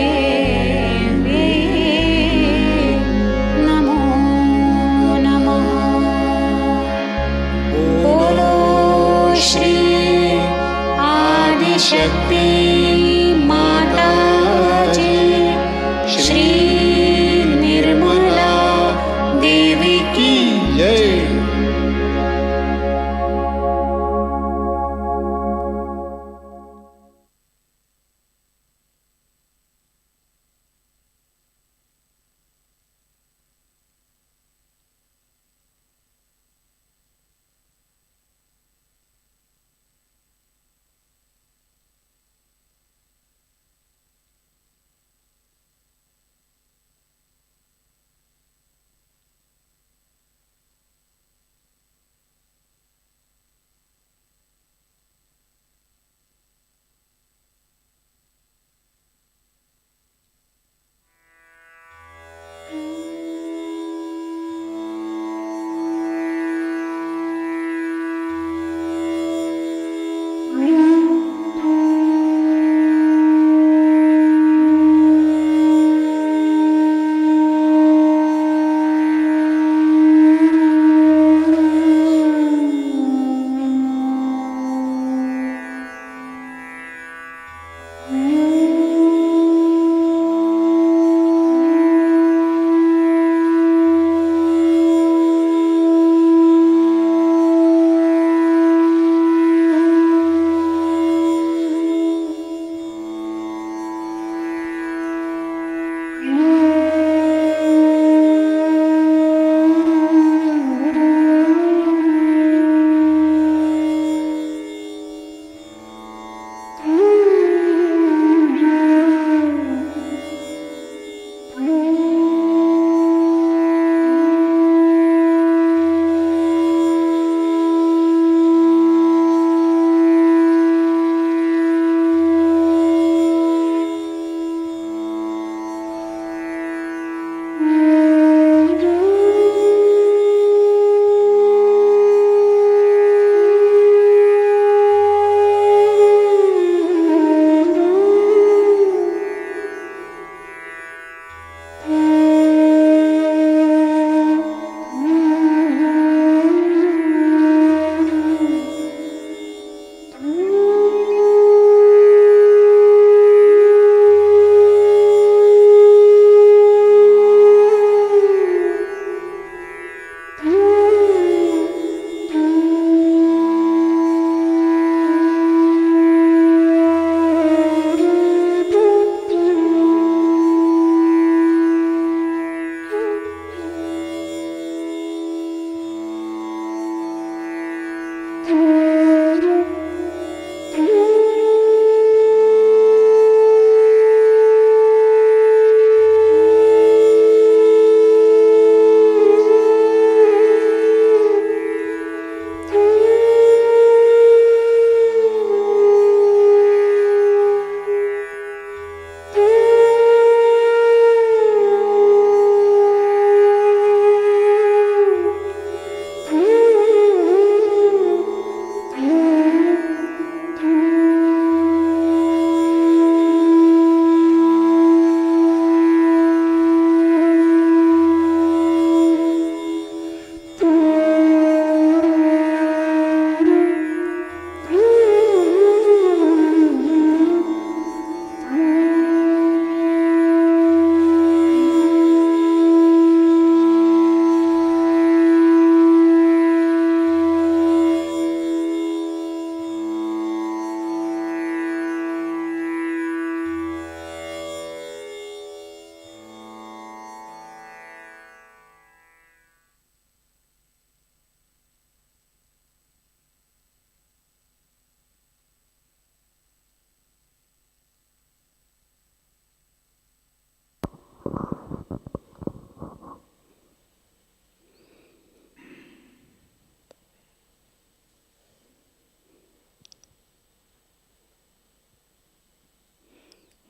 नमो नमः। बोलो श्री आदिशक्ति माताजी, श्री निर्मला देवी की जय।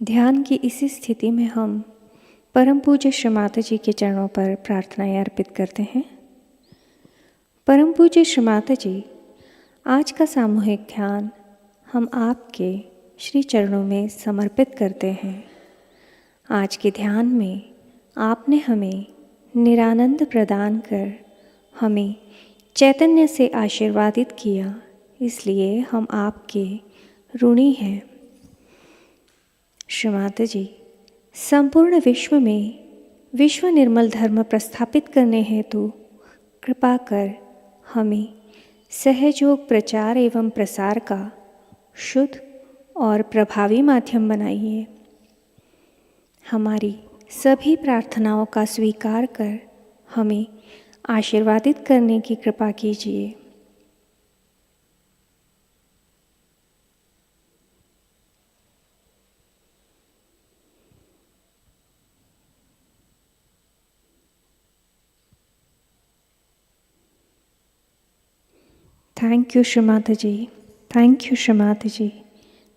ध्यान की इसी स्थिति में हम परम पूज्य श्री माताजी के चरणों पर प्रार्थनाएं अर्पित करते हैं। परम पूज्य श्री माताजी, आज का सामूहिक ध्यान हम आपके श्री चरणों में समर्पित करते हैं। आज के ध्यान में आपने हमें निरानंद प्रदान कर हमें चैतन्य से आशीर्वादित किया, इसलिए हम आपके ऋणी हैं। श्री माताजी, संपूर्ण विश्व में विश्व निर्मल धर्म प्रस्थापित करने हेतु कृपा कर हमें सहयोग प्रचार एवं प्रसार का शुद्ध और प्रभावी माध्यम बनाइए। हमारी सभी प्रार्थनाओं का स्वीकार कर हमें आशीर्वादित करने की कृपा कीजिए। Thank you, Shri Mataji. Thank you, Shri Mataji.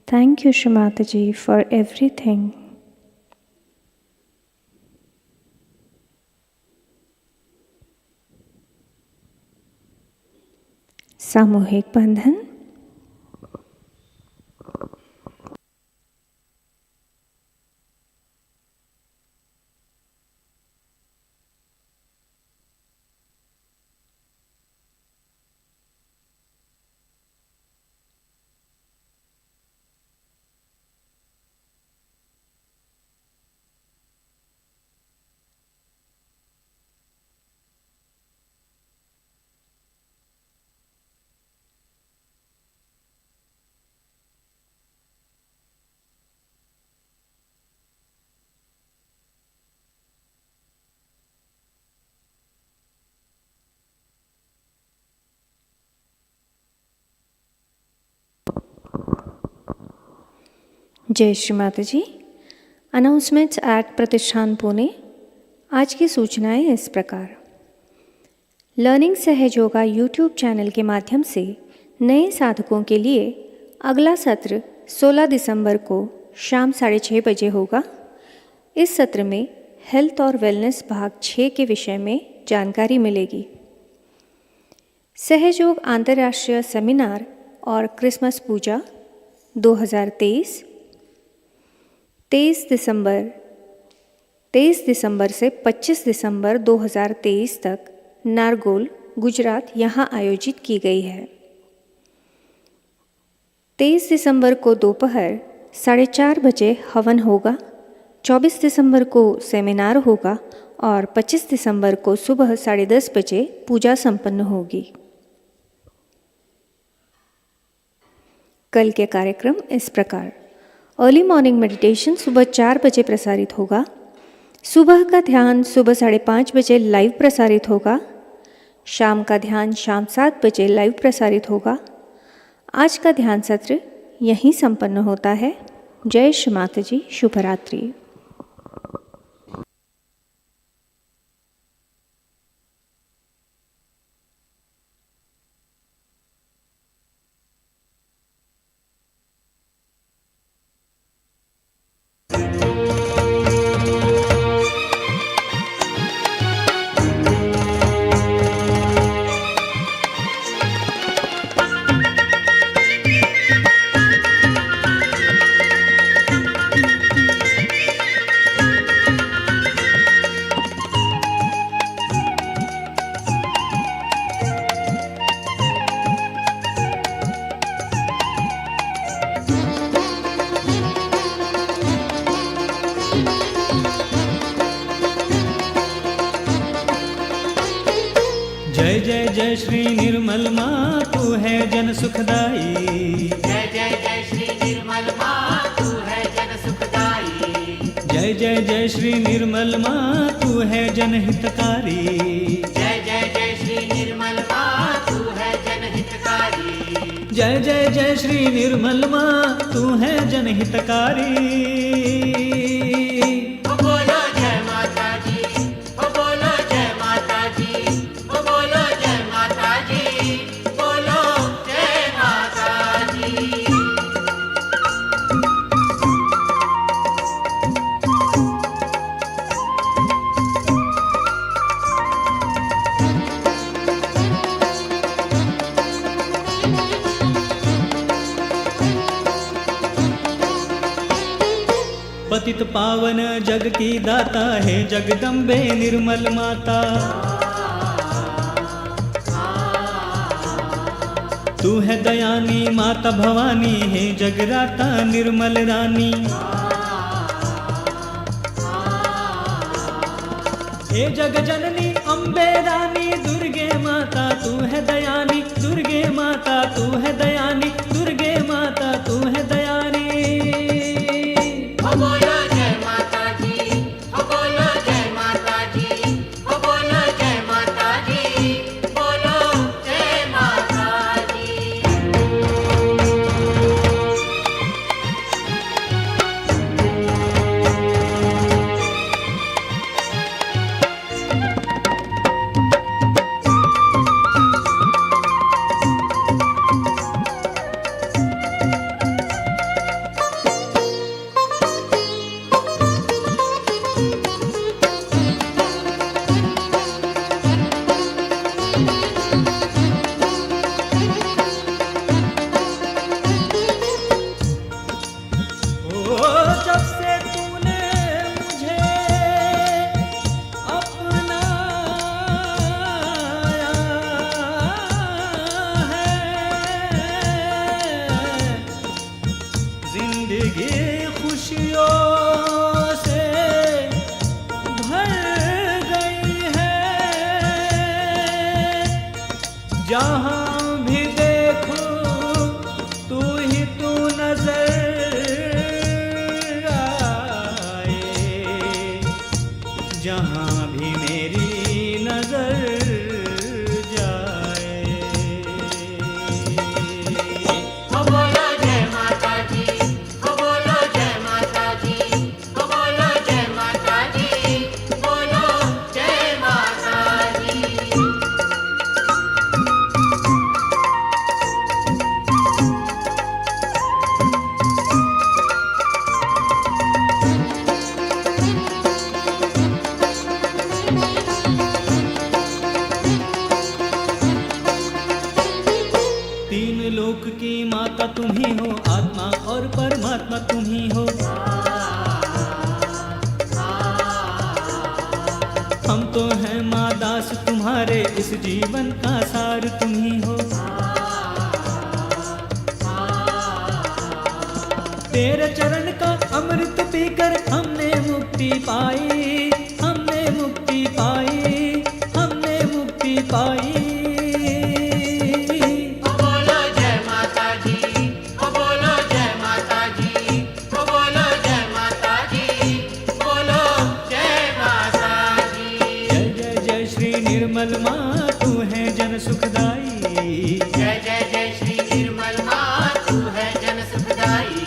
Thank you, Shri Mataji, for everything. सामूहिक बंधन। जय श्री माताजी। अनाउंसमेंट्स एट प्रतिष्ठान पुणे। आज की सूचनाएं इस प्रकार। लर्निंग सहजयोगा यूट्यूब चैनल के माध्यम से नए साधकों के लिए अगला सत्र 16 दिसंबर को शाम 6:30 बजे होगा। इस सत्र में हेल्थ और वेलनेस भाग 6 के विषय में जानकारी मिलेगी। सहयोग अंतर्राष्ट्रीय सेमिनार और क्रिसमस पूजा 2023 23 दिसंबर से 25 दिसंबर 2023 तक नारगोल, गुजरात यहाँ आयोजित की गई है। 23 दिसंबर को दोपहर 4:30 बजे हवन होगा, 24 दिसंबर को सेमिनार होगा और 25 दिसंबर को सुबह 10:30 बजे पूजा संपन्न होगी। कल के कार्यक्रम इस प्रकार। अर्ली मॉर्निंग मेडिटेशन सुबह 4 बजे प्रसारित होगा। सुबह का ध्यान सुबह 5:30 बजे लाइव प्रसारित होगा। शाम का ध्यान शाम 7 बजे लाइव प्रसारित होगा। आज का ध्यान सत्र यहीं संपन्न होता है। जय श्री माताजी। शुभ रात्रि। जय जय जय श्री निर्मल माँ तू है जन सुखदाई। जय जय जय श्री निर्मल माँ तू है जन सुखदाई। जय जय जय श्री निर्मल माँ तू है जन हितकारी। जय जय जय श्री निर्मल माँ तू है जन हितकारी। जय जय जय श्री निर्मल माँ तू है जन हितकारी। बोलो जय माता जी, बोलो जय माता जी, बोलो जय माता जी, बोलो जय माता जी। पतित पावन जग की दाता है जगदम्बे निर्मल माता। तू है दयानी माता भवानी है जगराता निर्मल रानी। हे जग जननी अम्बे रानी दुर्गे माता तू है दयानी, दुर्गे माता तू है दयानी, दुर्गे माता तू है दयानी। हो बोलो जय माता जी, हो बोलो जय माता जी, हो बोलो जय माता जी, बोलो जय माता जी। जब से तूने मुझे अपनाया है, जिंदगी खुशियों से भर गई है। जहाँ भी देखो तू ही तू नजर जहाँ भी मेरी नजर जाए। हो बोलो जय माता जी, हो बोलो जय माता जी, हो बोलो जय माता जी, बोलो जय माता जी। तीन लोक की माता तुम ही हो, आत्मा और परमात्मा तुम ही हो। हम तो हैं माँ दास तुम्हारे, इस जीवन का सार तुम ही हो। तेरे चरण का अमृत पीकर हमने मुक्ति पाई, हमने मुक्ति पाई, हमने मुक्ति पाई। हो बोलो जय माता जी, हो बोलो जय माता जी, हो बोलो जय माता जी, बोलो जय माता जी। जय जय जय श्री निर्मल माँ तू है जन सुखदाई। जय जय जय श्री निर्मल माँ तू है जन सुखदाई।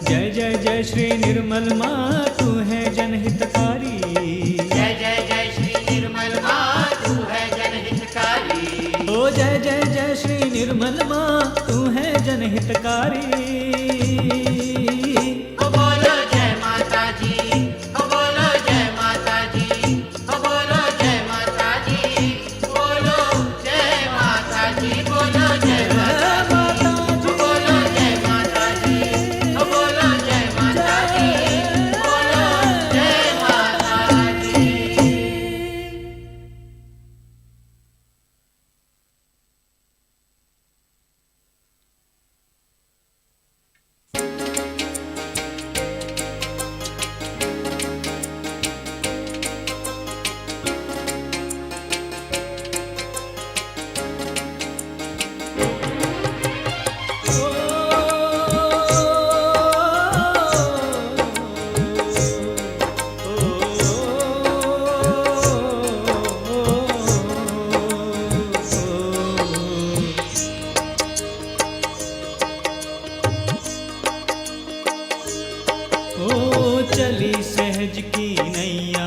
जय जय जय श्री निर्मल माँ तू है जनहितकारी। जय जय जय श्री निर्मल माँ तू है जनहितकारी। ओ जय जय जय श्री निर्मल माँ तू है जनहितकारी। हो बोलो जय माता जी, हो बोलो जय माता जी, हो बोलो जय माता जी, बोलो जय माता जी, बोलो जय माता जी, बोलो जय माता जी, हो बोलो जय माता जी, बोलो जय माता जी। चली सहज की नैया,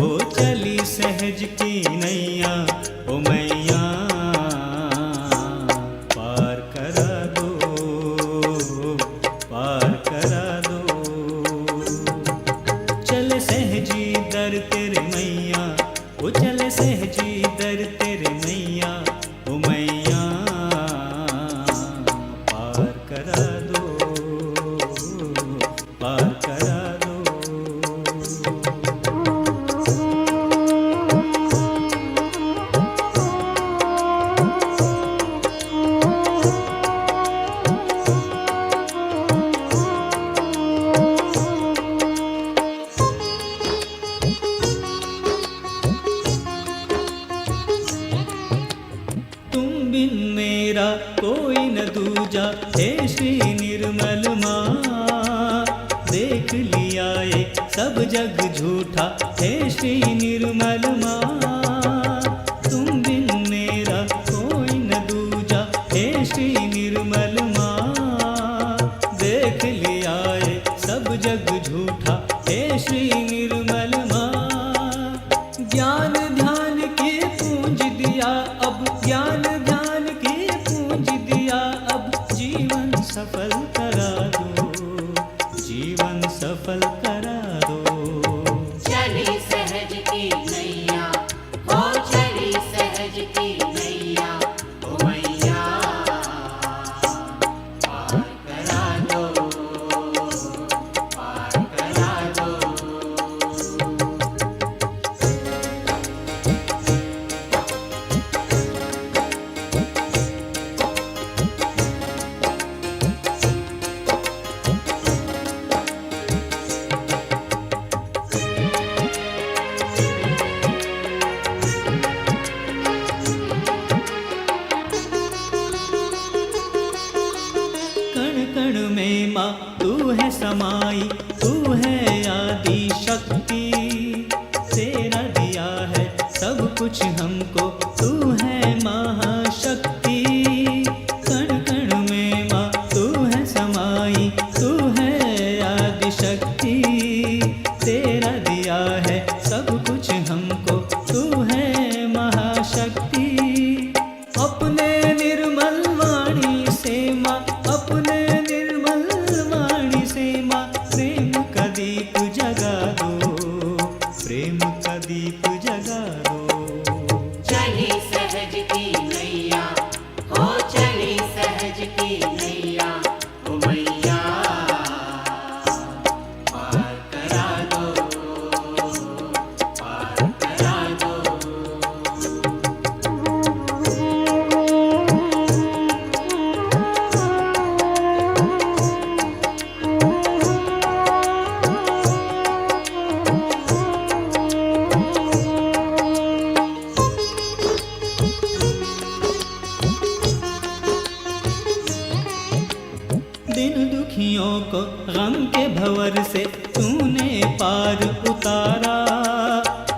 ओ चली सहज की नैया, ओ मैया पार करा दो, पार करा दो। चले सहजी दर तेरे मैया, ओ चले सहजी दर तेरे मैया, ओ मैया पार करा दो, पार करा दो। बिन मेरा कोई न दूजा, हे श्री निर्मल माँ। देख लिया ये सब जग झूठा, हे श्री निर्मल माँ। तुम बिन मेरा कोई न दूजा, हे श्री निर्मल माँ। देख लिया ये सब जग झूठा, हे श्री निर्मल माँ। ज्ञान ध्यान की पूंज दिया अब, ज्ञान ध्यान की पूंज दिया अब। जीवन सफल करा दो, जीवन सफल करा दो। चली सहज की नैया, हो चली सहज की नैया, ओ मैया पार करा दो, पार करा दो। कण कण में माँ तू है समाई, तू है आदि शक्ति। तेरा दिया है सब कुछ हमको, तू है महाशक्ति। कण कण में माँ तू है समाई, तू है आदि शक्ति। तेरा दिया है सब कुछ हमको, तू है महाशक्ति। अपने निर्मल वाणी से माँ, अपने निर्मल वाणी से माँ। प्रेम का दीप जगा दो, प्रेम का दीप जगा दो। चली सहज की नैया, हो चली सहज की नैया, ओ मैया पार करा दो, पार करा दो। दिन दुखियों को गम के भंवर से तूने पार उतारा।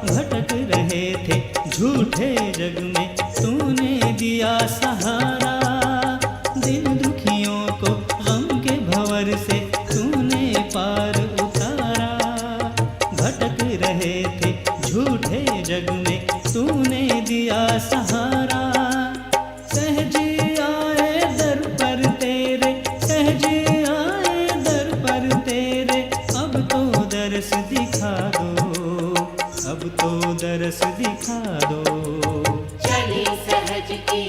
भटक रहे थे झूठे जग में, तूने दिया सहारा। दिन दुखियों को गम के भंवर से तूने पार उतारा। भटक रहे थे झूठे जग में, तूने दिया सहारा। सहज आए दर पर तेरे, सहज आए दर पर तेरे। अब तो दरस दिखा दो, अब तो दरस दिखा दो। चली सहज की